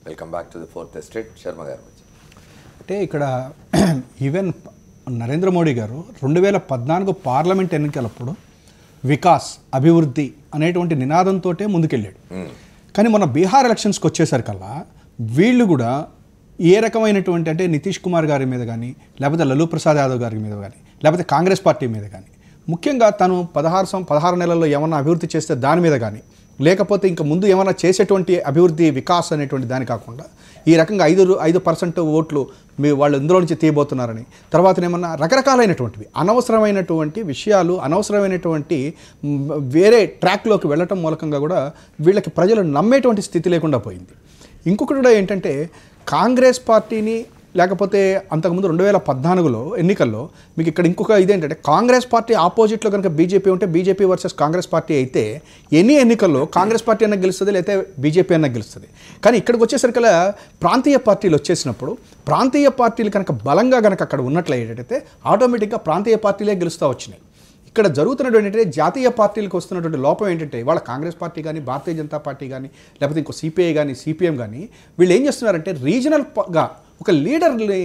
Welcome back to the fourth estate. Sharma గారు అంటే ఇక్కడ ఈవెన్ నరేంద్ర మోడీ గారు 2014 పార్లమెంట్ ఎన్నికలప్పుడు వికాస్ అభివృద్ధి అనేటువంటి నినాదంతో ముందుకెళ్ళాడు. కానీ మొన్న బీహార్ ఎలక్షన్స్కి వచ్చేసరికల్లా వీళ్ళు కూడా ఏ రకమైనటువంటి అంటే నితీష్ కుమార్ గారి మీద కానీ లేకపోతే లలూ ప్రసాద్ యాదవ్ గారి మీద కానీ లేకపోతే కాంగ్రెస్ పార్టీ మీద కానీ ముఖ్యంగా తను 16 నెలల్లో ఏమన్నా అభివృద్ధి చేస్తే దాని మీద కానీ లేకపోతే ఇంకా ముందు ఏమైనా చేసేటువంటి అభివృద్ధి వికాస్ అనేటువంటి దాని కాకుండా ఈ రకంగా 5% ఓట్లు వాళ్ళు ఇందులో నుంచి తీయబోతున్నారని తర్వాత ఏమన్నా రకరకాలైనటువంటివి అనవసరమైనటువంటి విషయాలు అనవసరమైనటువంటి వేరే ట్రాక్లోకి వెళ్ళటం మూలకంగా కూడా వీళ్ళకి ప్రజలు నమ్మేటువంటి స్థితి లేకుండా పోయింది. ఇంకొకటి కూడా ఏంటంటే కాంగ్రెస్ పార్టీని లేకపోతే అంతకుముందు 2014లో ఎన్నికల్లో మీకు ఇక్కడ ఇంకొక ఇదేంటంటే కాంగ్రెస్ పార్టీ ఆపోజిట్లో కనుక బీజేపీ ఉంటే బీజేపీ వర్సెస్ కాంగ్రెస్ పార్టీ అయితే ఎన్ని ఎన్నికల్లో కాంగ్రెస్ పార్టీ అన్న గెలుస్తుంది లేకపోతే బీజేపీ అన్న గెలుస్తుంది. కానీ ఇక్కడికి వచ్చేసరికల్లా ప్రాంతీయ పార్టీలు వచ్చేసినప్పుడు ప్రాంతీయ పార్టీలు కనుక బలంగా కనుక అక్కడ ఉన్నట్లయితే ఆటోమేటిక్గా ప్రాంతీయ పార్టీలే గెలుస్తూ వచ్చినాయి. ఇక్కడ జరుగుతున్నటువంటి ఏంటంటే జాతీయ పార్టీలకు వస్తున్నటువంటి లోపం ఏంటంటే వాళ్ళ కాంగ్రెస్ పార్టీ కానీ భారతీయ జనతా పార్టీ కానీ లేకపోతే ఇంకో సిపిఐ కానీ సిపిఎం కానీ వీళ్ళు ఏం చేస్తున్నారంటే రీజనల్గా ఒక లీడర్ని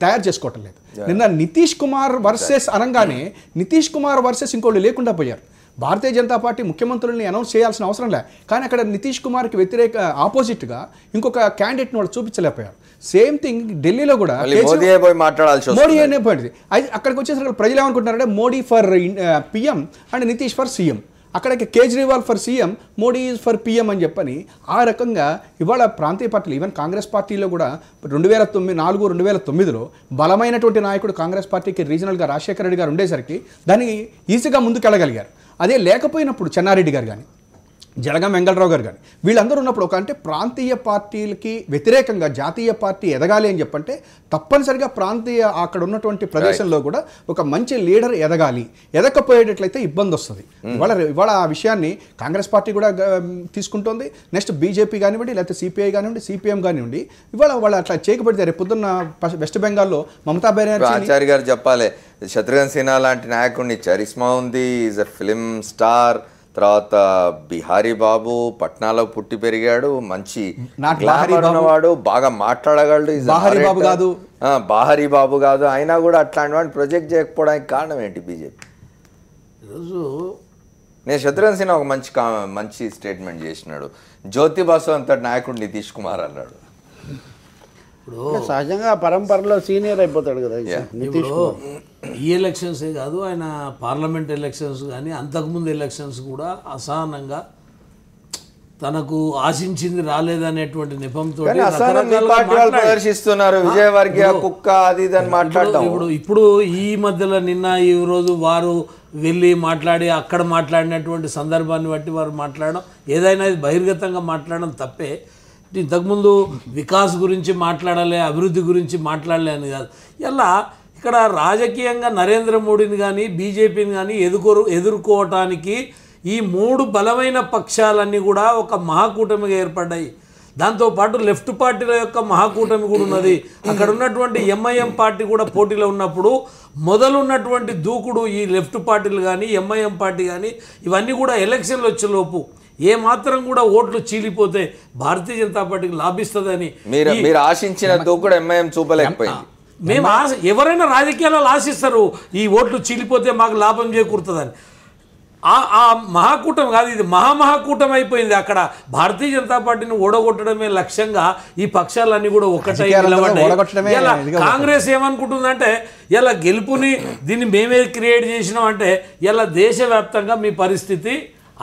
తయారు చేసుకోవటం లేదు. నిన్న నితీష్ కుమార్ వర్సెస్ అనగానే నితీష్ కుమార్ వర్సెస్ ఇంకోళ్ళు లేకుండా పోయారు. భారతీయ జనతా పార్టీ ముఖ్యమంత్రుల్ని అనౌన్స్ చేయాల్సిన అవసరం లే, కానీ అక్కడ నితీష్ కుమార్కి వ్యతిరేక ఆపోజిట్గా ఇంకొక క్యాండిడేట్ని వాళ్ళు చూపించలేకపోయారు. సేమ్ థింగ్ ఢిల్లీలో కూడా మోడీ అనే పోయింది. అక్కడికి వచ్చేసరికి ప్రజలు ఏమనుకుంటున్నారంటే Modi for PM and Nitish for CM, అక్కడికి Kejriwal for CM Modi is for PM అని చెప్పని ఆ రకంగా ఇవాళ ప్రాంతీయ పార్టీలు ఈవెన్ కాంగ్రెస్ పార్టీలో కూడా 2009-2009లో బలమైనటువంటి నాయకుడు కాంగ్రెస్ పార్టీకి రీజనల్గా రాజశేఖర రెడ్డి గారు ఉండేసరికి దాన్ని ఈజీగా ముందుకెళ్ళగలిగారు. అదే లేకపోయినప్పుడు చెన్నారెడ్డి గారు కానీ జలగం వెంకటరావు గారు కానీ వీళ్ళందరూ ఉన్నప్పుడు ఒక అంటే ప్రాంతీయ పార్టీలకి వ్యతిరేకంగా జాతీయ పార్టీ ఎదగాలి అని చెప్పంటే తప్పనిసరిగా ప్రాంతీయ అక్కడ ఉన్నటువంటి ప్రదేశంలో కూడా ఒక మంచి లీడర్ ఎదగాలి. ఎదగకపోయేటట్లయితే ఇబ్బంది వస్తుంది. ఇవాళ ఆ విషయాన్ని కాంగ్రెస్ పార్టీ కూడా తీసుకుంటోంది. నెక్స్ట్ బీజేపీ కానివ్వండి లేకపోతే సిపిఐ కానివ్వండి సిపిఎం కానివ్వండి ఇవాళ వాళ్ళు అట్లా చేయకపోతే రేపు పొద్దున్న వెస్ట్ బెంగాల్లో మమతా బెనర్జీ ఆచార్య గారు చెప్పాలి శత్రుఘ్న సిన్హా లాంటి నాయకుడిని చరిస్మా ఉంది, ఈజ్ అ ఫిలిం స్టార్. తర్వాత బిహారీ బాబు పట్నాలో పుట్టి పెరిగాడు, మంచి వాడు, బాగా మాట్లాడగలడు. బాహరీ బాబు కాదు అయినా కూడా అట్లాంటి వాడిని ప్రొజెక్ట్ చేయకపోవడానికి కారణం ఏంటి బీజేపీ? ఈరోజు నేను శత్రుఘ్న సిన్హా ఒక మంచి స్టేట్మెంట్ చేసినాడు, జ్యోతి బాసు అంతటి నాయకుడు నితీష్ కుమార్ అన్నాడు. ఇప్పుడు సహజంగా పరంపరలో సీనియర్ అయిపోతాడు కదా నితీష్ కుమార్. ఈ ఎలక్షన్సే కాదు ఆయన పార్లమెంట్ ఎలక్షన్స్ కానీ అంతకుముందు ఎలక్షన్స్ కూడా అసహనంగా తనకు ఆశించింది రాలేదనేటువంటి నెపంతో ప్రదర్శిస్తున్నారు. విజయవర్గీయ కుక్క అది ఇది అని మాట్లాడతాం. ఇప్పుడు ఈ మధ్యలో నిన్న ఈ రోజు వారు వెళ్ళి మాట్లాడి అక్కడ మాట్లాడినటువంటి సందర్భాన్ని బట్టి వారు మాట్లాడడం ఏదైనా బహిర్గతంగా మాట్లాడడం తప్పే. ఇంతకుముందు వికాస్ గురించి మాట్లాడాలి అభివృద్ధి గురించి మాట్లాడలే అని కాదు. ఇలా ఇక్కడ రాజకీయంగా నరేంద్ర మోడీని కానీ బీజేపీని కానీ ఎదుర్కోవటానికి ఈ 3 బలమైన పక్షాలన్నీ కూడా ఒక మహాకూటమిగా ఏర్పడ్డాయి. దాంతోపాటు లెఫ్ట్ పార్టీల యొక్క మహాకూటమి కూడా ఉన్నది. అక్కడ ఉన్నటువంటి ఎంఐఎం పార్టీ కూడా పోటీలో ఉన్నప్పుడు మొదలున్నటువంటి దూకుడు ఈ లెఫ్ట్ పార్టీలు కానీ ఎంఐఎం పార్టీ కానీ ఇవన్నీ కూడా ఎలక్షన్లు వచ్చేలోపు ఏ మాత్రం కూడా ఓట్లు చీలిపోతే భారతీయ జనతా పార్టీకి లాభిస్తుందని మీరు ఆశించిన దూకుడు ఎంఐఎం చూపలేకపోయింది. మేము ఎవరైనా రాజకీయాల్లో ఆశిస్తారు ఈ ఓట్లు చీలిపోతే మాకు లాభం చేకూరుతుందని. ఆ మహాకూటమి కాదు, ఇది మహామహాకూటమి అయిపోయింది. అక్కడ భారతీయ జనతా పార్టీని ఓడగొట్టడమే లక్ష్యంగా ఈ పక్షాలన్నీ కూడా ఒక్కటై నిలబడ్డాయి. ఇలా కాంగ్రెస్ ఏమనుకుంటుందంటే ఇలా గెలుపుని దీన్ని మేమే క్రియేట్ చేసినాం అంటే ఇలా దేశవ్యాప్తంగా మీ పరిస్థితి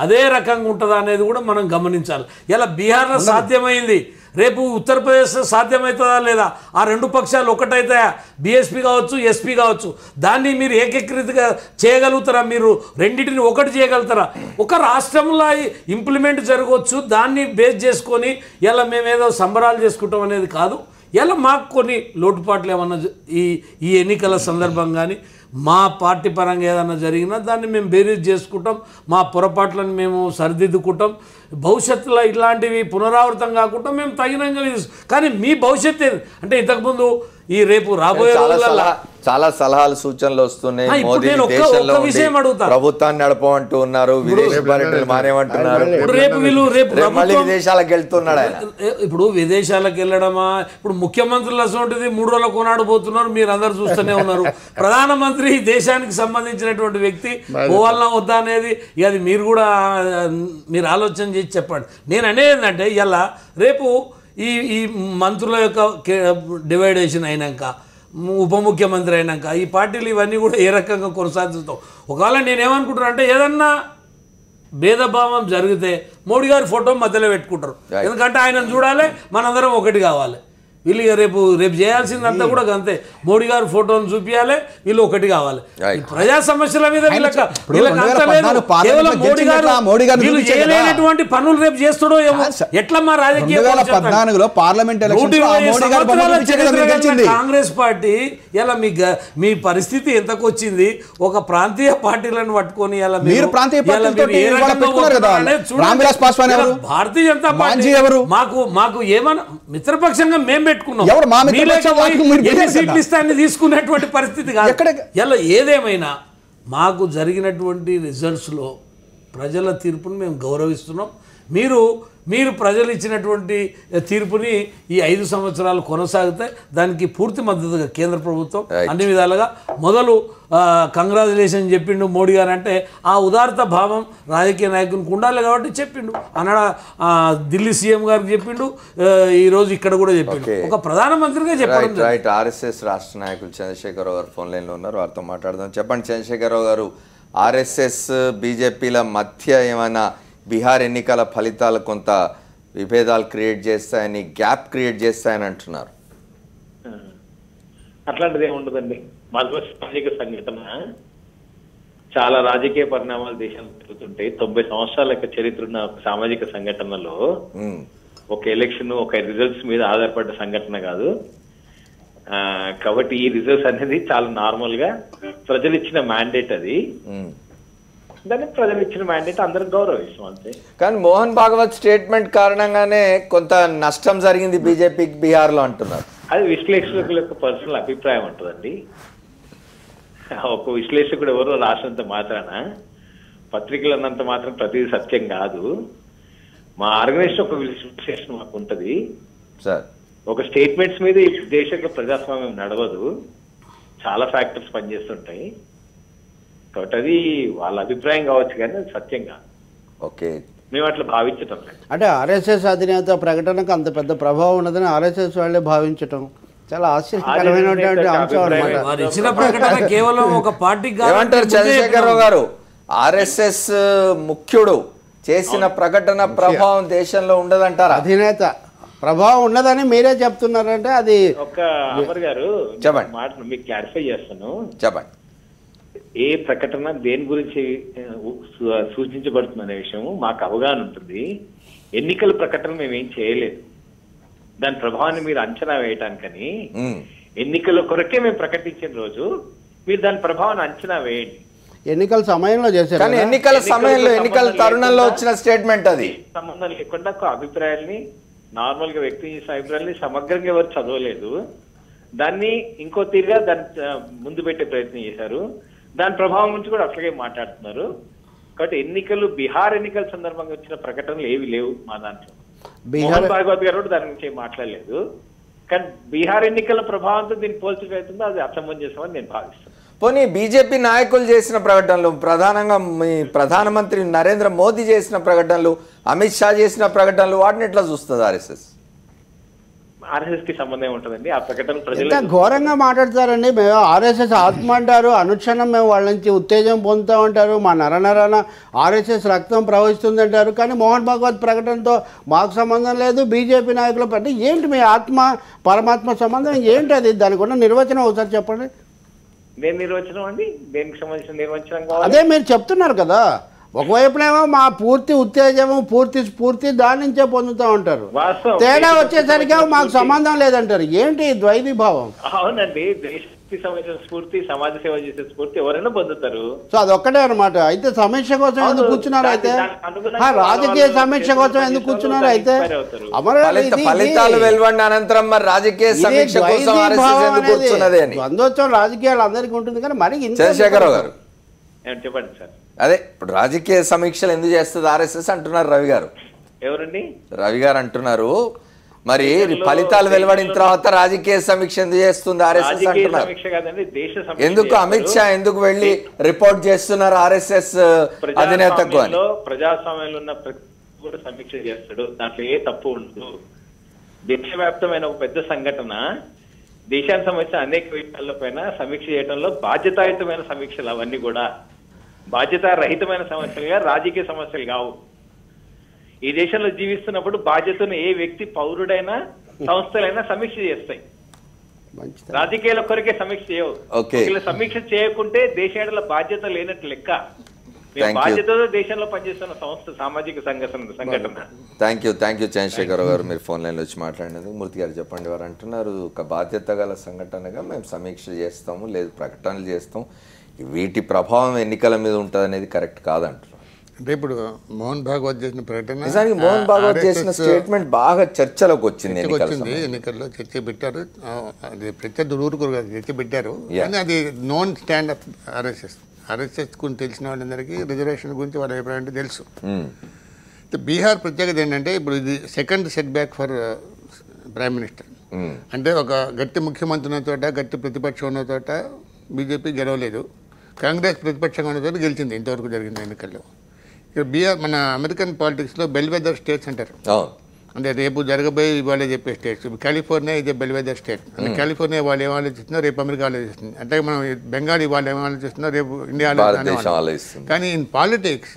అదే రకంగా ఉంటుందా అనేది కూడా మనం గమనించాలి. ఇలా బీహార్లో సాధ్యమైంది, రేపు ఉత్తరప్రదేశ్లో సాధ్యమవుతుందా లేదా? ఆ 2 పక్షాలు ఒకటైతాయా? బీఎస్పీ కావచ్చు ఎస్పీ కావచ్చు. దాన్ని మీరు ఏకీకృతిగా చేయగలుగుతారా? మీరు రెండింటిని ఒకటి చేయగలుగుతారా? ఒక రాష్ట్రంలో ఇంప్లిమెంట్ జరగవచ్చు, దాన్ని బేస్ చేసుకొని ఇలా మేమేదో సంబరాలు చేసుకుంటాం అనేది కాదు. ఇలా మాకు కొన్ని లోటుపాట్లు ఏమన్నా ఈ ఎన్నికల సందర్భం కానీ మా పార్టీ పరంగా ఏదైనా జరిగినా దాన్ని మేము బేరీజ్ చేసుకుంటాం, మా పొరపాట్లను మేము సరిదిద్దుకుంటాం. భవిష్యత్తులో ఇట్లాంటివి పునరావృతం కాకుండా మేము తగినంగా కానీ మీ భవిష్యత్తు అంటే ఇంతకుముందు ఈ రేపు రాబోయే రోజులలో చాలా సలహాలు సూచనలు వస్తున్నాయి. ఇప్పుడు మోదీ నేను ఒక్క దేశంలో విషయం అడుగుతా. ప్రభుత్వాన్ని నడపమంటూ ఉన్నారు, విదేశీ పర్యటనలు మానేమంటున్నారు, రేపు మళ్ళీ విదేశాలకు వెళ్తున్నాడు ఆయన. ఇప్పుడు విదేశాలకు వెళ్ళడమా, ఇప్పుడు ముఖ్యమంత్రులు అసలు 3 రోజుల కొనాడు పోతున్నారు, మీరు అందరు చూస్తూనే ఉన్నారు. ప్రధానమంత్రి దేశానికి సంబంధించినటువంటి వ్యక్తి పోవాలన్నా వద్దా అనేది ఇక అది మీరు కూడా మీరు ఆలోచన చేసి చెప్పండి. నేను అనేది ఏంటంటే ఇలా రేపు ఈ మంత్రుల యొక్క డివైడేషన్ అయినాక, ఉప ముఖ్యమంత్రి అయినాక ఈ పార్టీలు ఇవన్నీ కూడా ఏ రకంగా కొనసాగిస్తాం. ఒకవేళ నేనేమనుకుంటున్నా అంటే ఏదన్నా భేదభావం జరిగితే మోడీ గారి ఫోటో మధ్యలో పెట్టుకుంటారు. ఎందుకంటే ఆయనను చూడాలి, మనందరం ఒకటి కావాలి. వీళ్ళు రేపు చేయాల్సిందంతా కూడా అంతే, మోడీ గారి ఫోటోను చూపించాలి, వీళ్ళు ఒకటి కావాలి. ప్రజా సమస్యల మీద వీళ్ళు చేయలేనటువంటి పనులు రేపు చేస్తాడో ఏమో. ఎట్లా మా రాజకీయ కాంగ్రెస్ పార్టీ ఇలా మీ పరిస్థితి ఎంతకు వచ్చింది? ఒక ప్రాంతీయ పార్టీలను పట్టుకొని భారతీయ జనతా పార్టీ మాకు ఏమన్నా మిత్రపక్షంగా మేము సీట్లు ఇస్తాన్ని తీసుకునేటువంటి పరిస్థితి కాదు. ఇలా ఏదేమైనా మాకు జరిగినటువంటి రిజల్ట్స్లో ప్రజల తీర్పును మేము గౌరవిస్తున్నాం. మీరు ప్రజలు ఇచ్చినటువంటి తీర్పుని ఈ 5 సంవత్సరాలు కొనసాగితే దానికి పూర్తి మద్దతుగా కేంద్ర ప్రభుత్వం అన్ని విధాలుగా మొదలు కంగ్రాచులేషన్ చెప్పిండు మోడీ గారు. అంటే ఆ ఉదారత భావం రాజకీయ నాయకునికి ఉండాలి కాబట్టి చెప్పిండు. అన్నాడు ఢిల్లీ సీఎం గారికి చెప్పిండు, ఈరోజు ఇక్కడ కూడా చెప్పిండు, ఒక ప్రధానమంత్రిగా చెప్పడం. రైట్. ఆర్ఎస్ఎస్ రాష్ట్ర నాయకులు చంద్రశేఖరరావు గారు ఫోన్ లైన్లో ఉన్నారు, వారితో మాట్లాడదాం. చెప్పండి చంద్రశేఖరరావు గారు, ఆర్ఎస్ఎస్ బీజేపీల మధ్య ఏమైనా బీహార్ ఎన్నికల ఫలితాలు కొంత విభేదాలు క్రియేట్ చేస్తాయని, గ్యాప్ క్రియేట్ చేస్తాయని అంటున్నారు. అట్లాంటిది ఏమి ఉండదండి. సామాజిక సంఘటన, చాలా రాజకీయ పరిణామాలు దేశంలో జరుగుతుంటాయి. 90 సంవత్సరాల యొక్క చరిత్ర ఉన్న సామాజిక సంఘటనలో ఒక ఎలక్షన్, ఒక రిజల్ట్స్ మీద ఆధారపడ్డ సంఘటన కాదు. కాబట్టి ఈ రిజల్ట్స్ అనేది చాలా నార్మల్ గా ప్రజలు ఇచ్చిన మ్యాండేట్, అది దాన్ని ప్రజలు ఇచ్చిన మ్యాండేట్ అందరం గౌరవిస్తాం అంతే. కానీ మోహన్ భాగవత్ స్టేట్మెంట్ కారణంగానే కొంత నష్టం జరిగింది బీజేపీకి బీహార్ లో అంటున్నారు. అది విశ్లేషకుల యొక్క పర్సనల్ అభిప్రాయం ఉంటుందండి. ఒక విశ్లేషకుడు ఎవరో రాసినంత మాత్రాన, పత్రికలు అన్నంత మాత్రం ప్రతిదీ సత్యం కాదు. మా ఆర్గనైజేషన్ ఒక విశ్లేషణ మాకు ఉంటుంది. ఒక స్టేట్మెంట్స్ మీద ఈ దేశ ప్రజాస్వామ్యం నడవదు, చాలా ఫ్యాక్టర్స్ పనిచేస్తుంటాయి. కాబట్టి అది వాళ్ళ అభిప్రాయం కావచ్చు కానీ అది సత్యం కాదు. ఓకే, మేము అట్లా భావించటం లేదు. అంటే ఆర్ఎస్ఎస్ అధినేత ప్రకటనకు అంత పెద్ద ప్రభావం ఉన్నదని ఆర్ఎస్ఎస్ వాళ్ళే భావించటం చాలా ఆశ్చర్యకరమైనటువంటి అంశం అన్నమాట. కేవలం ఒక పార్టీ. ఏమంటారు చంద్రశేఖరరావు గారు, ఆర్ఎస్ఎస్ ముఖ్యుడు చేసిన ప్రకటన ప్రభావం దేశంలో ఉండదంటారా? అధినేత ప్రభావం ఉన్నదని మీరే చెప్తున్నారంటే అది ఒక అమర్ గారు చెప్పండి, మాటను మీకు క్లారిఫై చేస్తాను. చెప్పండి. ఏ ప్రకటన దేని గురించి సూచించబడుతుంది అనే విషయం మాకు అవగాహన ఉంటుంది. ఎన్నికల ప్రకటన మేమేం చేయలేదు, దాని ప్రభావాన్ని మీరు అంచనా వేయటానికని. ఎన్నికల కొరకే మేము ప్రకటించిన రోజు మీరు దాని ప్రభావాన్ని అంచనా వేయండి. ఎన్నికల సమయంలో చేశారు, కానీ ఎన్నికల సమయంలో, ఎన్నికల తరుణంలో వచ్చిన స్టేట్మెంట్ అది. సంబంధం లేకుండా అభిప్రాయాల్ని, నార్మల్ గా వ్యక్తం చేసిన అభిప్రాయాల్ని సమగ్రంగా ఎవరు చదవలేదు, దాన్ని ఇంకో తీరుగా దాన్ని ముందు పెట్టే ప్రయత్నం చేశారు. దాని ప్రభావం గురించి కూడా అట్లాగే మాట్లాడుతున్నారు. కాబట్టి ఎన్నికలు, బీహార్ ఎన్నికల సందర్భంగా వచ్చిన ప్రకటనలు ఏవి లేవు మా దాంట్లో. మోహన్ భాగవత్ గారు కూడా దాని గురించి ఏం మాట్లాడలేదు. కానీ బీహార్ ఎన్నికల ప్రభావంతో దీన్ని పోల్చిపోతుందో అది అసమంజసం అని నేను భావిస్తాను. పోనీ బీజేపీ నాయకులు చేసిన ప్రకటనలు, ప్రధానంగా మీ ప్రధానమంత్రి నరేంద్ర మోదీ చేసిన ప్రకటనలు, అమిత్ షా చేసిన ప్రకటనలు, వాటిని ఎట్లా చూస్తుంది ఆర్ఎస్ఎస్? ఆర్ఎస్ఎస్ కి సంబంధం ఉంటుందండి. ఆ ప్రకటన ప్రజలు ఎంత ఘోరంగా మాట్లాడతారండి. మేము ఆర్ఎస్ఎస్ ఆత్మ అంటారు, అనుక్షణం మేము వాళ్ళ నుంచి ఉత్తేజం పొందుతామంటారు, మా నరనరాన ఆర్ఎస్ఎస్ రక్తం ప్రవహిస్తుంది అంటారు. కానీ మోహన్ భాగవత్ ప్రకటనతో మాకు సంబంధం లేదు, బీజేపీ నాయకుల పట్ల ఏంటి మీ ఆత్మ పరమాత్మ సంబంధం ఏంటి? అది దానికి ఉన్న నిర్వచనం ఒకసారి చెప్పండి. దేని నిర్వచనం అండి? దేనికి సంబంధించిన నిర్వచనం కావాలి? అదే మీరు చెప్తున్నారు కదా, ఒకవైపునేమో మా పూర్తి ఉత్తేజము, పూర్తి స్ఫూర్తి దాని నుంచే పొందుతూ ఉంటారు, తేడా వచ్చేసరికి మాకు సంబంధం లేదంటారు. ఏంటి ద్వైతీ భావం? అవునండి, వ్యక్తి సంబంధించిన స్ఫూర్తి, సమాజ సేవ చేసే స్ఫూర్తి ఎవరైనా పొందుతారు. సో అదొక్కటే అనమాట. అయితే సమీక్ష కోసం ఎందుకు కూర్చున్నారు? అయితే రాజకీయ సమీక్ష కోసం ఎందుకు కూర్చున్నారు? అయితే ఫలితాలు వెలువడిన అనంతరం మరి రాజకీయ సమీక్ష కోసం ఆర్ఎస్ఎస్ ఎందుకు కూర్చున్నది అని ద్వంద్వోత్సవం రాజకీయాలు అందరికీ ఉంటుంది, కానీ మరి చంద్రశేఖరరావు గారు చెప్పండి సార్. అదే ఇప్పుడు రాజకీయ సమీక్షలు ఎందుకు చేస్తుంది ఆర్ఎస్ఎస్ అంటున్నారు రవి గారు. ఎవరండి? రవి గారు అంటున్నారు మరి ఫలితాలు వెలువడిన తర్వాత రాజకీయ సమీక్ష ఎందుకు చేస్తుంది ఆర్ఎస్ఎస్ అంటున్నారు. ఎందుకు అమిత్ షా ఎందుకు వెళ్ళి రిపోర్ట్ చేస్తున్నారు ఆర్ఎస్ఎస్ అధినేతకు అని? ప్రజాస్వామ్యంలో ఉన్న ప్రతి కూడా సమీక్ష చేస్తాడు, దాంట్లో ఏ తప్పు ఉండదు. దేశవ్యాప్తమైన ఒక పెద్ద సంఘటన, దేశానికి సంబంధించిన అనేక విషయాల పైన సమీక్ష చేయడంలో బాధ్యతాయుతమైన సమీక్షలు అవన్నీ కూడా బాధ్యతారహితమైన సమస్యలుగా రాజకీయ సమస్యలు కావు. ఈ దేశంలో జీవిస్తున్నప్పుడు బాధ్యతను ఏ వ్యక్తి, పౌరుడైనా సంస్థలైనా సమీక్ష చేస్తాయి. రాజకీయాల కొరకే సమీక్ష చేయవు. సమీక్ష చేయకుంటే దేశాల బాధ్యత లేనట్టు లెక్క. బాధ్యతతో దేశంలో పనిచేస్తున్న సంస్థ సామాజిక సంఘటన. థ్యాంక్ యూ చంద్రశేఖరరావు గారు, మీరు ఫోన్ లైన్లో వచ్చి మాట్లాడినందుకు. మూర్తి గారు చెప్పండి. వారు అంటున్నారు ఒక బాధ్యత గల సంఘటనగా మేము సమీక్ష చేస్తాము, లేదు ప్రకటనలు చేస్తాం, వీటి ప్రభావం ఎన్నికల మీద ఉంటుంది అనేది కరెక్ట్ కాదంటారు. అంటే ఇప్పుడు మోహన్ భాగవత్ చేసిన ప్రకటన, నిజానికి మోహన్ భాగవత్ చేసిన స్టేట్మెంట్ బాగా చర్చలోకి వచ్చింది. ఎన్నికల్లో చర్చ పెట్టారు, అది ప్రత్యర్థి ఊరుకోరు కదా, చర్చ పెట్టారు. కానీ అది నోన్ స్టాండ్ అప్ ఆర్ఎస్ఎస్ గురించి తెలిసిన వాళ్ళందరికీ రిజర్వేషన్ గురించి వాళ్ళ అభిప్రాయం అంటే తెలుసు. బీహార్ ప్రత్యేకత ఏంటంటే ఇప్పుడు ఇది second set back for prime minister. అంటే ఒక గట్టి ముఖ్యమంత్రి ఉన్న చోట, గట్టి ప్రతిపక్షం ఉన్న చోట బీజేపీ గెలవలేదు, కాంగ్రెస్ ప్రతిపక్షంగా ఉన్న చోట గెలిచింది ఇంతవరకు జరిగిన ఎన్నికల్లో. ఇక్కడ బీహార్ మన అమెరికన్ పాలిటిక్స్లో బెల్వెదర్ స్టేట్స్ అంటారు. అంటే రేపు జరగబోయే ఇవాళ చెప్పే స్టేట్స్. కాలిఫోర్నియా ఇది బెల్వెదర్ స్టేట్. అంటే కాలిఫోర్నియా వాళ్ళు ఏం ఆలోచిస్తున్నారు, రేపు అమెరికా ఆలోచిస్తుంది. అంటే మనం బెంగాల్ వాళ్ళు ఏం ఆలోచిస్తున్నారు, రేపు ఇండియా ఆలోచిస్తుంది. కానీ ఇన్ పాలిటిక్స్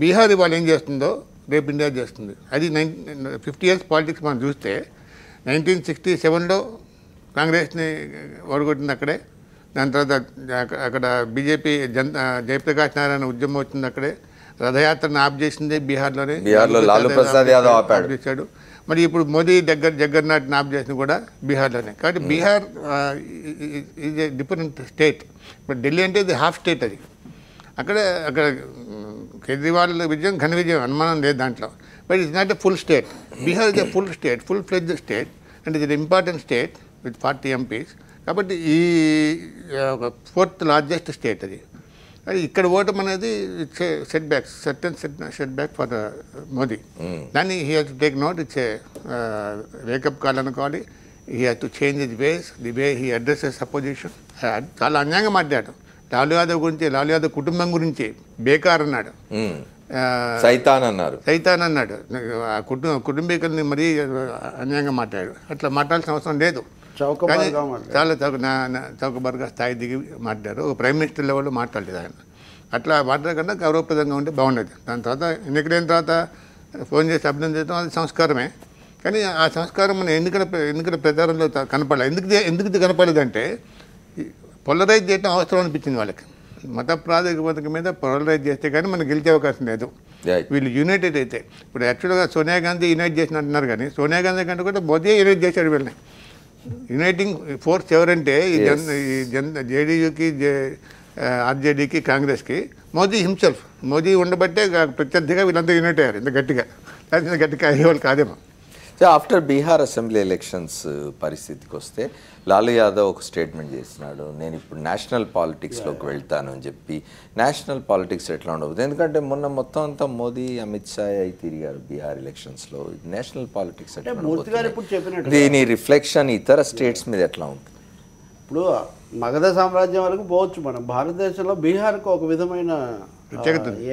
బీహార్ వాళ్ళు ఏం చేస్తుందో రేపు ఇండియా చేస్తుంది. అది 50 years పాలిటిక్స్ మనం చూస్తే 1967లో కాంగ్రెస్ని ఓడగొట్టింది అక్కడే. దాని తర్వాత అక్కడ బీజేపీ జయప్రకాష్ నారాయణ ఉద్యమం వచ్చింది అక్కడే. రథయాత్రను ఆప్ చేసింది బీహార్లోనే, లాలూ ప్రసాద్ యాదవ్ ఆప్ చేశాడు. మరి ఇప్పుడు మోదీ జగన్నాథ్ని ఆప్ చేసింది కూడా బీహార్లోనే. కాబట్టి Bihar is a different state. ఇప్పుడు ఢిల్లీ అంటే ఇది హాఫ్ స్టేట్. అది అక్కడ కేజ్రీవాల్ విజయం ఘన విజయం, అనుమానం లేదు దాంట్లో. But it's not a full state. Bihar is a full state, full fledged state, and ఇది ఇంపార్టెంట్ స్టేట్ విత్ 40 MPs. కాబట్టి ఈ ఒక 4th largest స్టేట్ అది. అది ఇక్కడ ఓటం అనేది it's a set back, certain set back for Modi. దాన్ని he has to take note. It's a wake up call అనుకోవాలి. He has to change his ways, the way he addresses opposition. చాలా అన్యాయంగా మాట్లాడాడు. లాలూ యాదవ్ గురించి, లాలూ యాదవ్ కుటుంబం గురించి బేకార్ అన్నాడు, సైతాన్ అన్నాడు. కుటుంబీకుల్ని మరీ అన్యాయంగా మాట్లాడాడు. అట్లా మాట్లాడాల్సిన అవసరం లేదు. చాలా చౌకబారుగా స్థాయి దిగి మాట్లాడారు. ఒక ప్రైమ్ మినిస్టర్ లెవెల్లో మాట్లాడలేదు ఆయన. అట్లా మాట్లాడకుండా గౌరవప్రదంగా ఉంటే బాగుండేది. దాని తర్వాత ఎన్నికలైన తర్వాత ఫోన్ చేసి అభినందించడం అది సంస్కారమే. కానీ ఆ సంస్కారం మన ఎన్నికల ప్రచారంలో కనపడలేదు. ఎందుకు కనపడలేదంటే పొలరైజ్ చేయడం అవసరం అనిపించింది వాళ్ళకి. మత ప్రాతిపదిక మీద పొలరైజ్ చేస్తే కానీ మనకు గెలిచే అవకాశం లేదు. వీళ్ళు యునైటెడ్ అయితే, ఇప్పుడు యాక్చువల్గా సోనియా గాంధీ యునైట్ చేసిన అంటున్నారు, కానీ సోనియా గాంధీ కంటే కూడా మోదీ యునైట్ చేశాడు వీళ్ళని. యునైటింగ్ ఫోర్స్ ఎవరంటే ఈ జేడీయూకి, ఆర్జేడీకి, కాంగ్రెస్కి మోదీ హిమ్సెల్ఫ్. మోదీ ఉండబట్టే ప్రత్యర్థిగా వీళ్ళంతా యునైట్ అయ్యారు ఇంత గట్టిగా. గట్టిగా అయ్యేవాళ్ళు కాదేమో. So after Bihar assembly elections పరిస్థితికి వస్తే లాలూ యాదవ్ ఒక స్టేట్మెంట్ చేసినాడు, నేను ఇప్పుడు నేషనల్ పాలిటిక్స్లోకి వెళ్తాను అని చెప్పి. నేషనల్ పాలిటిక్స్ ఎట్లా ఉండబోతుంది? ఎందుకంటే మొన్న మొత్తం అంతా మోదీ, అమిత్ షా అయి తిరిగారు బీహార్ ఎలక్షన్స్లో. నేషనల్ పాలిటిక్స్ దీని రిఫ్లెక్షన్ ఇతర స్టేట్స్ మీద ఎట్లా ఉంటుంది? ఇప్పుడు మగధ సామ్రాజ్యం వరకు పోవచ్చు మనం. భారతదేశంలో బీహార్కు ఒక విధమైన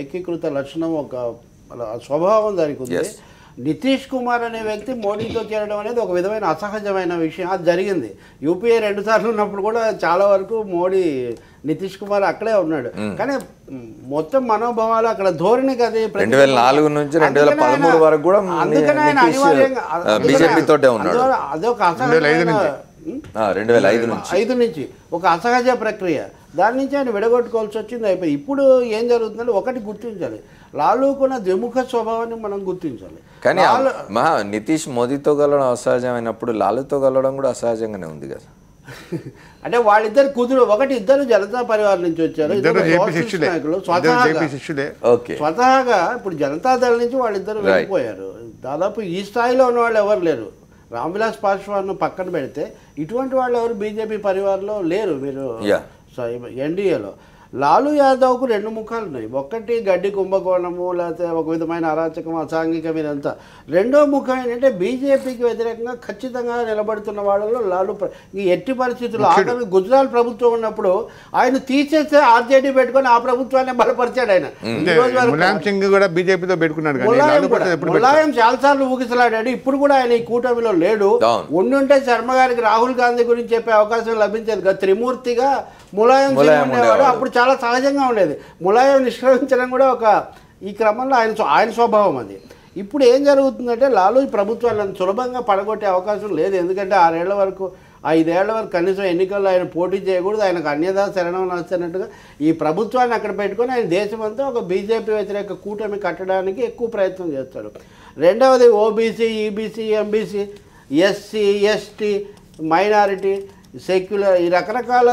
ఏకీకృత లక్షణం, ఒక స్వభావం దానికి ఉంది. నితీష్ కుమార్ అనే వ్యక్తి మోడీతో చేరడం అనేది ఒక విధమైన అసహజమైన విషయం. అది జరిగింది. యూపీఏ 2 సార్లు ఉన్నప్పుడు కూడా చాలా వరకు మోడీ, నితీష్ కుమార్ అక్కడే ఉన్నాడు. కానీ మొత్తం మనోభావాలు అక్కడ ధోరణి కదా 2004 నుంచి 2013 వరకు కూడా అందుకనే ఆయన అనివార్యంగా అదొక అసహజమైన 2005 నుంచి ఒక అసహజ ప్రక్రియ. దాని నుంచి ఆయన విడగొట్టుకోవాల్సి వచ్చింది. అయిపోయి ఇప్పుడు ఏం జరుగుతుందంటే ఒకటి గుర్తించాలి, లాలూకున్న ద్విముఖ స్వభావాన్ని మనం గుర్తించాలి. కానీ నితీష్ మోదీతో కలవడం అసహజమైనప్పుడు లాలూతో కలవడం కూడా అసహజంగానే ఉంది కదా. అంటే వాళ్ళిద్దరు కుదురు ఒకటి ఇద్దరు జనతా పరివార్ నుంచి వచ్చారు, ఇద్దరు ఇద్దరు జేపీ సోషలిస్ట్ శిష్యులే. నాయకులు. జేపీ శిష్యులే. ఓకే స్వతహాగా ఇప్పుడు జనతాదళ నుంచి వాళ్ళిద్దరు వెళ్ళిపోయారు. దాదాపు ఈ స్థాయిలో ఉన్న వాళ్ళు ఎవరు లేరు. రామ్ విలాస్ పాస్వాన్ పక్కన పెడితే ఇటువంటి వాళ్ళు ఎవరు బీజేపీ పరివార్లో లేరు. మీరు ఎన్డీఏలో లాలూ యాదవ్కు రెండు ముఖాలు ఉన్నాయి. ఒకటి గడ్డి కుంభకోణము, లేకపోతే ఒక విధమైన అరాచకం, అసాంఘికం, ఇదంతా. రెండో ముఖం ఏంటంటే బీజేపీకి వ్యతిరేకంగా ఖచ్చితంగా నిలబడుతున్న వాళ్ళలో లాలూ ఈ ఎట్టి పరిస్థితుల్లో ఆఖరి గుజరాత్ ప్రభుత్వం ఉన్నప్పుడు ఆయన తీసేస్తే ఆర్జేడీ పెట్టుకొని ఆ ప్రభుత్వాన్ని బలపరిచాడు ఆయన. ములాయం సింగ్ కూడా బీజేపీతో పెట్టుకున్నాడు. ములాయం చాలాసార్లు ఊగిసలాడాడు. ఇప్పుడు కూడా ఆయన ఈ కూటమిలో లేడు. ఉండుంటే శర్మ గారికి రాహుల్ గాంధీ గురించి చెప్పే అవకాశం లభించేది కదా. త్రిమూర్తిగా ములాయం సింగ్ ఉండేవాడు. అప్పుడు చాలా సహజంగా ఉండేది. ములాయం నిష్క్రమించడం కూడా ఒక ఈ క్రమంలో ఆయన స్వభావం అది. ఇప్పుడు ఏం జరుగుతుందంటే లాలూ ఈ ప్రభుత్వాలను సులభంగా పడగొట్టే అవకాశం లేదు. ఎందుకంటే 5 ఏళ్ల వరకు కనీసం ఎన్నికల్లో ఆయన పోటీ చేయకూడదు. ఆయనకు అన్యదా శరణం నచ్చినట్టుగా ఈ ప్రభుత్వాన్ని అక్కడ పెట్టుకొని ఆయన దేశమంతా ఒక బీజేపీ వ్యతిరేక కూటమి కట్టడానికి ఎక్కువ ప్రయత్నం చేస్తాడు. రెండవది OBC, EBC, MBC, SC, ST, minority, secular, ఈ రకరకాల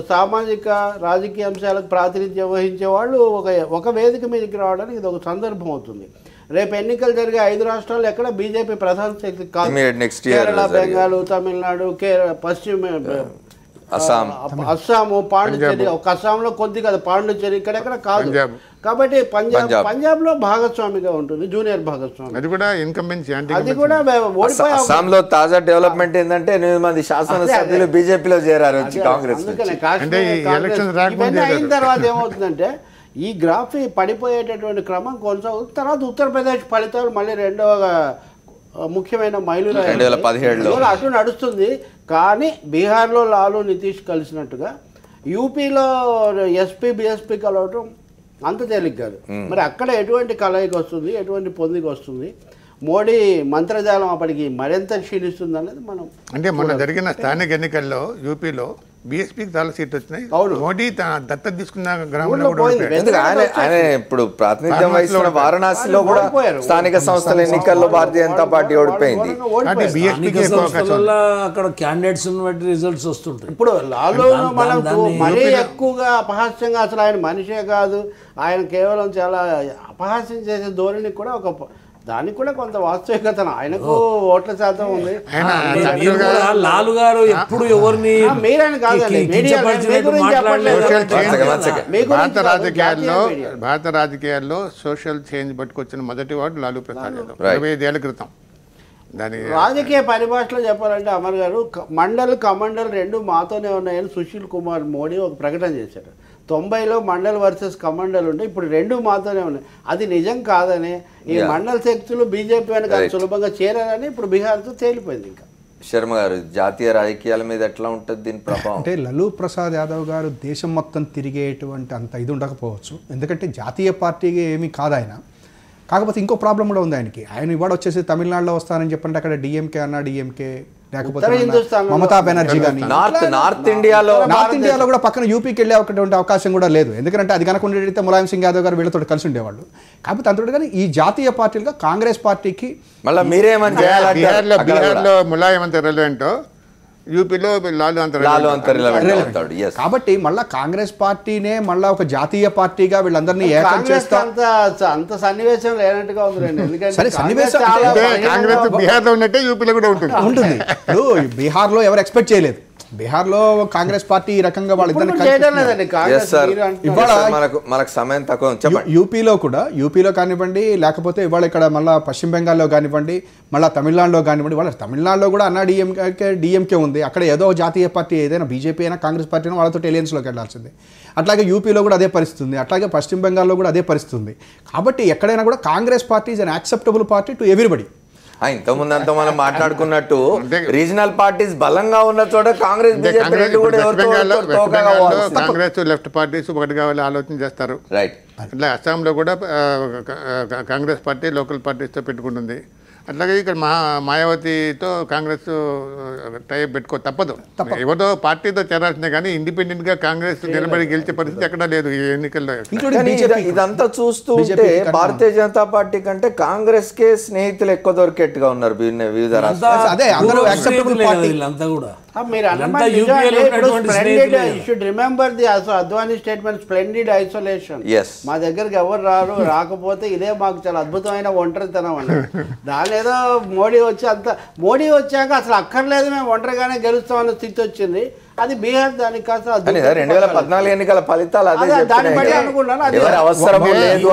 సామాజిక రాజకీయ అంశాలకు ప్రాతినిధ్యం వహించే వాళ్ళు ఒక వేదిక మీదకి రావడానికి ఇది ఒక సందర్భం అవుతుంది. రేపు ఎన్నికలు జరిగే 5 రాష్ట్రాల్లో ఎక్కడ బీజేపీ ప్రధాన శక్తి కాదు. కేరళ, బెంగాల్, తమిళనాడు, అస్సాము, పాండిచ్చేరి. ఒక అస్సాంలో కొద్ది కదా, పాండిచ్చేరి ఇక్కడెక్కడ కాదు. కాబట్టి పంజాబ్లో భాగస్వామిగా ఉంటుంది, జూనియర్ భాగస్వామి. అది కూడా ఇన్కంబెన్సీ. అది కూడా అస్సాంలో తాజా డెవలప్మెంట్ ఏంటంటే 8 మంది శాసనసభ్యులు బీజేపీలో చేరారు కాంగ్రెస్. ఇవన్నీ అయిన తర్వాత ఏమవుతుందంటే ఈ గ్రాఫ్ పడిపోయేటటువంటి క్రమం కొనసాగుతుంది. తర్వాత ఉత్తరప్రదేశ్ ఫలితాలు మళ్ళీ రెండవ ముఖ్యమైన మైలురాయి 2017లో అటు నడుస్తుంది. కానీ బీహార్లో లాలూ నితీష్ కలిసినట్టుగా యూపీలో ఎస్పీ బీఎస్పీ కలవటం అంత తేలిక కాదు. మరి అక్కడ ఎటువంటి కలయిక వస్తుంది, ఎటువంటి పొందిక వస్తుంది, మోడీ మంత్రజాలం అప్పటికి మరింత క్షీణిస్తుంది అనేది మనం. అంటే మొన్న జరిగిన స్థానిక ఎన్నికల్లో యూపీలో బీఎస్పీకి చాలా సీట్లు వచ్చినాయి. మోడీ దత్తత తీసుకున్న గ్రామంలో ఆయన ఇప్పుడు ప్రాతినిధ్యం వహిస్తున్న వారణాసిలో కూడా స్థానిక సంస్థల ఎన్నికల్లో భారతీయ జనతా పార్టీ ఓడిపోయింది. అక్కడ క్యాండిడేట్స్ రిజల్ట్స్ వస్తుంటాయి. ఇప్పుడు లాలూ మనం మరీ ఎక్కువగా అపహాస్యంగా, అసలు ఆయన మనిషే కాదు, ఆయన కేవలం చాలా అపహాస్యం చేసే ధోరణి కూడా దానికి కూడా కొంత వాస్తవికత, ఆయనకు ఓట్ల శాతం ఉంది. లాలు గారు ఎప్పుడు ఎవరిని మీరని కాదండి, భారత రాజకీయాల్లో సోషల్ చేంజ్ పట్టుకొచ్చిన మొదటి వాడు లాలూ ప్రసాద్ యాదవ్ 25 ఏళ్ల క్రితం. దాని రాజకీయ పరిభాషలో చెప్పాలంటే అమర్ గారు కమండల్ రెండు మాతోనే ఉన్నాయని సుశీల్ కుమార్ మోడీ ఒక ప్రకటన చేశారు. 90లో మండల్ వర్సెస్ కమండల్ ఉంటే ఇప్పుడు రెండు మాతోనే ఉన్నాయి. అది నిజం కాదని, ఈ మండల్ శక్తులు బీజేపీ వెనక సులభంగా చేరారని ఇప్పుడు బీహార్తో తేలిపోయింది. ఇంకా శర్మ గారు, జాతీయ రాజకీయాల మీద ఎట్లా ఉంటుంది దీని ప్రభావం? అంటే లాలూ ప్రసాద్ యాదవ్ గారు దేశం మొత్తం తిరిగేటువంటి అంత ఇది ఉండకపోవచ్చు, ఎందుకంటే జాతీయ పార్టీకి ఏమీ కాదు ఆయన. కాకపోతే ఇంకో ప్రాబ్లం కూడా ఉంది ఆయనకి. ఆయన ఇవాడు వచ్చేసి తమిళనాడులో వస్తానని చెప్పంటే అక్కడ డిఎంకే అన్న డిఎంకే, లేకపోతే మమతా బెనర్జీ కానీ నార్త్ ఇండియాలో కూడా పక్కన యూపీకి వెళ్ళే ఒకటి అవకాశం కూడా లేదు. ఎందుకంటే అది కనుక ఉండేటైతే ములాయం సింగ్ యాదవ్ గారు వీళ్ళతో కలిసి ఉండేవాళ్ళు. కాకపోతే అంతటి కానీ ఈ జాతీయ పార్టీలుగా కాంగ్రెస్ పార్టీకి మళ్ళీ మీరేమని బీహార్లో ములాయం అంత రెలవెంటో, యూపీలో లాలూ అంత రెలవెంట్. కాబట్టి మళ్ళీ కాంగ్రెస్ పార్టీనే మళ్ళీ ఒక జాతీయ పార్టీగా వీళ్ళందరినీ ఏకం చేస్తా అంత సన్నివేశం లేనట్టుగా ఉంది. సరే, సన్నివేశం కాంగ్రెస్ బీహార్లో ఉన్నట్టే యూపీలో కూడా ఉంటుంది. ఇప్పుడు బీహార్లో ఎవరు ఎక్స్పెక్ట్ చేయలేదు. బీహార్లో కాంగ్రెస్ పార్టీ ఈ రకంగా మనకు సమయం తక్కువ. యూపీలో కానివ్వండి, లేకపోతే ఇవాళ ఇక్కడ మళ్ళీ పశ్చిమ బెంగాల్లో కానివ్వండి, మళ్ళీ తమిళనాడులో కానివ్వండి. వాళ్ళ తమిళనాడులో కూడా అన్నా డిఎంకే ఉంది. అక్కడ ఏదో జాతీయ పార్టీ ఏదైనా బీజేపీ అయినా కాంగ్రెస్ పార్టీ అయినా వాళ్ళతో ఎలియన్స్లోకి వెళ్ళాల్సింది. అట్లాగే యూపీలో కూడా అదే పరిస్థితి ఉంది, అట్లాగే పశ్చిమ బెంగాల్లో కూడా అదే పరిస్థితి ఉంది. కాబట్టి ఎక్కడైనా కూడా Congress party is an acceptable party to everybody. ఇంతకుముందు మనం మాట్లాడుకున్నట్టు రీజనల్ పార్టీస్ బలంగా ఉన్న చోట కాంగ్రెస్ లెఫ్ట్ పార్టీస్ ఒకటి కావాలి ఆలోచన చేస్తారు. రైట్. అట్లా అస్సాంలో కూడా కాంగ్రెస్ పార్టీ లోకల్ పార్టీస్తో పెట్టుకుంటుంది. అట్లాగే ఇక్కడ మాయావతితో కాంగ్రెస్ టైప్ తప్పదు. ఎవరితో పార్టీతో చేరాల్సిందే కానీ ఇండిపెండెంట్ గా కాంగ్రెస్ నిలబడి గెలిచే పరిస్థితి ఎక్కడా లేదు ఈ ఎన్నికల్లో. ఇదంతా చూస్తూ ఉంటే భారతీయ జనతా పార్టీ కంటే కాంగ్రెస్ కే స్నేహితులు ఎక్కువ దొరికేట్టుగా ఉన్నారు వివిధ రాష్ట్రాలు. మీరు ఇదంతా యూపీఏలో ఉన్నటువంటి స్నేహితులే. You should remember the Advani statement splendid isolation. Yes. మా దగ్గరికి ఎవరు రాకపోతే ఇదే మాకు చాలా అద్భుతమైన ఒంటరితనం అన్నారు. దాని ఏదో మోడీ వచ్చాక అసలు అక్కర్లేదు, మేము ఒంటరిగానే గెలుస్తామన్న స్థితి వచ్చింది. అది బీహార్ దానికి కాస్త 2014 ఎన్నికల ఫలితాలు అదే దాన్ని బట్టి చెప్తున్నాయి. అనుకున్నాను. అది ఎవరి అవసరమూ లేదు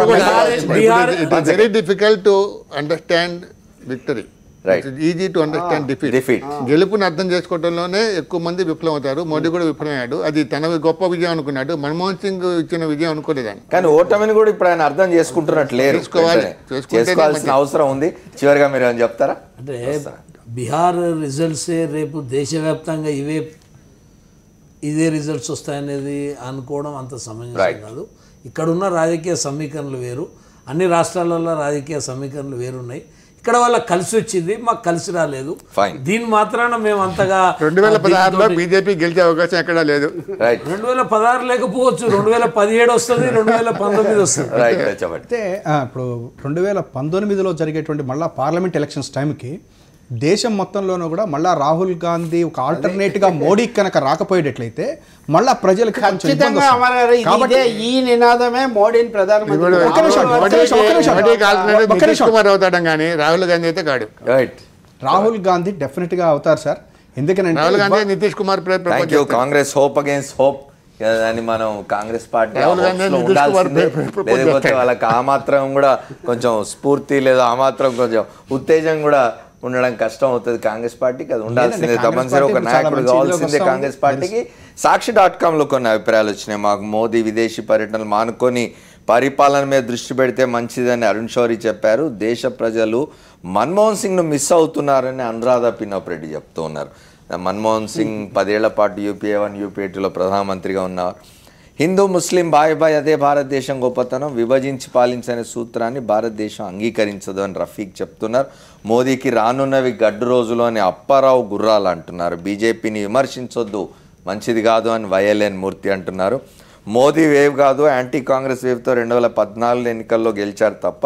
it is very difficult to understand victory, Right. Easy to understand defeat. గెలుపుని అర్థం చేసుకోవడంలోనే ఎక్కువ మంది విఫలం అవుతారు. మోడీ కూడా విఫలం అయ్యాడు. అది తన గొప్ప విజయం అనుకున్నాడు. మన్మోహన్ సింగ్ ఇచ్చిన విజయం అనుకోలేదని. కానీ ఓటమిని కూడా ఇప్పుడు ఆయన అర్థం చేసుకుంటున్నట్టు లేరు. చేసుకోవాల్సిన అవసరం ఉంది. చివరిగా మీరు ఏమైనా చెప్తారా? అంటే బీహార్ రిజల్ట్సే రేపు దేశవ్యాప్తంగా ఇదే రిజల్ట్స్ వస్తాయనేది అనుకోవడం అంత సమంజసం కాదు. ఇక్కడున్న రాజకీయ సమీకరణలు వేరు, అన్ని రాష్ట్రాలలో రాజకీయ సమీకరణలు వేరున్నాయి. ఇక్కడ వాళ్ళకి కలిసి వచ్చింది, మాకు కలిసి రాలేదు. దీని మాత్రాన మేము అంతగా 2016లో బీజేపీ గెలిచే అవకాశం ఎక్కడా లేదు. 2016 లేకపోవచ్చు, 2017 వస్తుంది, 2019 వస్తుంది. అయితే ఇప్పుడు 2019లో జరిగేటువంటి మళ్ళా పార్లమెంట్ ఎలక్షన్స్ టైంకి దేశం మొత్తంలోనూ కూడా మళ్ళా రాహుల్ గాంధీ ఒక ఆల్టర్నేట్గా మోడీ కనుక రాకపోయేటట్లయితే మళ్ళా ప్రజలకి ఖచ్చితంగా ఈ నినాదమే మోడీని ప్రధానమంత్రి అవుతాడు కానీ రాహుల్ గాంధీ అయితే కాడు. రాహుల్ గాంధీ డెఫినెట్ గా అవుతారు సార్. ఎందుకంటే Rahul Gandhi Nitish Kumar Congress hope against hope అని మనం కాంగ్రెస్ పార్టీ ఉండాల్సిందే. లేకపోతే వాళ్ళకి ఆ మాత్రం కూడా కొంచెం స్ఫూర్తి లేదా ఆ మాత్రం కొంచెం ఉత్తేజం కూడా ఉండడం కష్టం అవుతుంది కాంగ్రెస్ పార్టీకి. అది ఉండాల్సిందే, తప్పనిసరి ఒక నాయకుడు కావాల్సిందే కాంగ్రెస్ పార్టీకి. సాక్షి.com కొన్ని అభిప్రాయాలు వచ్చినాయి. మాకు మోదీ విదేశీ పర్యటనలు మానుకొని పరిపాలన మీద దృష్టి పెడితే మంచిదని అరుణ్ షౌరి చెప్పారు. దేశ ప్రజలు మన్మోహన్ సింగ్ను మిస్ అవుతున్నారని అనురాధ పిన్నప్ రెడ్డి చెప్తూ ఉన్నారు. మన్మోహన్ సింగ్ 10 ఏళ్ల పాటు యూపీఏ 1 యూపీఏ 2లో ప్రధానమంత్రిగా ఉన్నారు. హిందూ ముస్లిం బాయ్ అదే భారతదేశం గొప్పతనం, విభజించి పాలించనే సూత్రాన్ని భారతదేశం అంగీకరించదు అని రఫీక్ చెప్తున్నారు. మోదీకి రానున్నవి గడ్డు రోజులు అని అప్పారావు గుర్రాలు అంటున్నారు. బీజేపీని విమర్శించొద్దు, మంచిది కాదు అని వైఎల్ఎన్ మూర్తి అంటున్నారు. మోదీ వేవ్ కాదు, యాంటీ కాంగ్రెస్ వేవ్తో 2014 ఎన్నికల్లో గెలిచారు తప్ప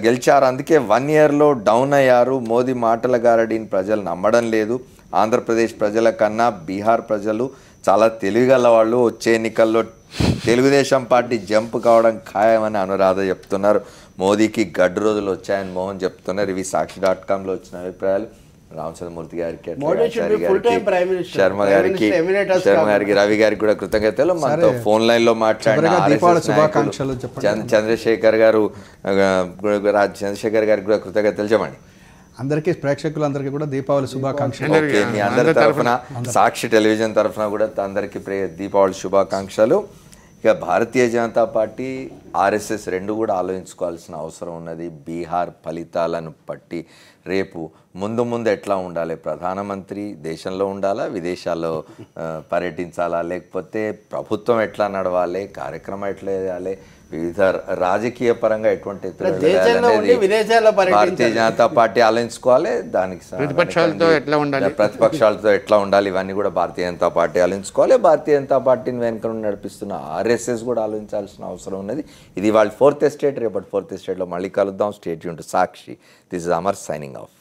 గెలిచారు, అందుకే 1 ఇయర్లో డౌన్ అయ్యారు. మోదీ మాటల గారడీని ప్రజలు నమ్మడం లేదు. ఆంధ్రప్రదేశ్ ప్రజల కన్నా బీహార్ ప్రజలు చాలా తెలివిగల వాళ్ళు. వచ్చే ఎన్నికల్లో తెలుగుదేశం పార్టీ జంప్ కావడం ఖాయమని అనురాధ చెప్తున్నారు. మోదీకి గడ్డు రోజులు వచ్చాయని మోహన్ చెప్తున్నారు. ఇవి సాక్షి.comలో వచ్చిన అభిప్రాయాలు. రామచంద్రమూర్తి గారికి, శర్మ గారికి, రవి గారికి కూడా కృతజ్ఞతలు. మనతో ఫోన్ లైన్ లో మాట్లాడిన చంద్రశేఖర్ గారికి కూడా కృతజ్ఞతలు చెప్పండి. అందరికీ ప్రేక్షకులందరికీ కూడా దీపావళి శుభాకాంక్షలు. మీ అందరి తరఫున, సాక్షి టెలివిజన్ తరఫున కూడా అందరికీ దీపావళి శుభాకాంక్షలు. ఇక భారతీయ జనతా పార్టీ, ఆర్ఎస్ఎస్ రెండు కూడా ఆలోచించుకోవాల్సిన అవసరం ఉన్నది. బీహార్ ఫలితాలను బట్టి రేపు ముందు ఎట్లా ఉండాలి, ప్రధానమంత్రి దేశంలో ఉండాలా, విదేశాల్లో పర్యటించాలా, లేకపోతే ప్రభుత్వం ఎట్లా నడవాలి, కార్యక్రమం ఎట్లా చేయాలి, వివిధ రాజకీయ పరంగా ఎటువంటి భారతీయ జనతా పార్టీ ఆలోచించుకోవాలి. దానికి ప్రతిపక్షాలతో ఎట్లా ఉండాలి, ఇవన్నీ కూడా భారతీయ జనతా పార్టీ ఆలోచించుకోవాలి. భారతీయ జనతా పార్టీని వెనుక నడిపిస్తున్న ఆర్ఎస్ఎస్ కూడా ఆలోచించాల్సిన అవసరం ఉన్నది. ఇది వాళ్ళ 4th ఎస్టేట్. రేపటి 4th ఎస్టేట్లో మళ్ళీ కలుద్దాం. Stay tune to Sakshi. This is Amar signing off.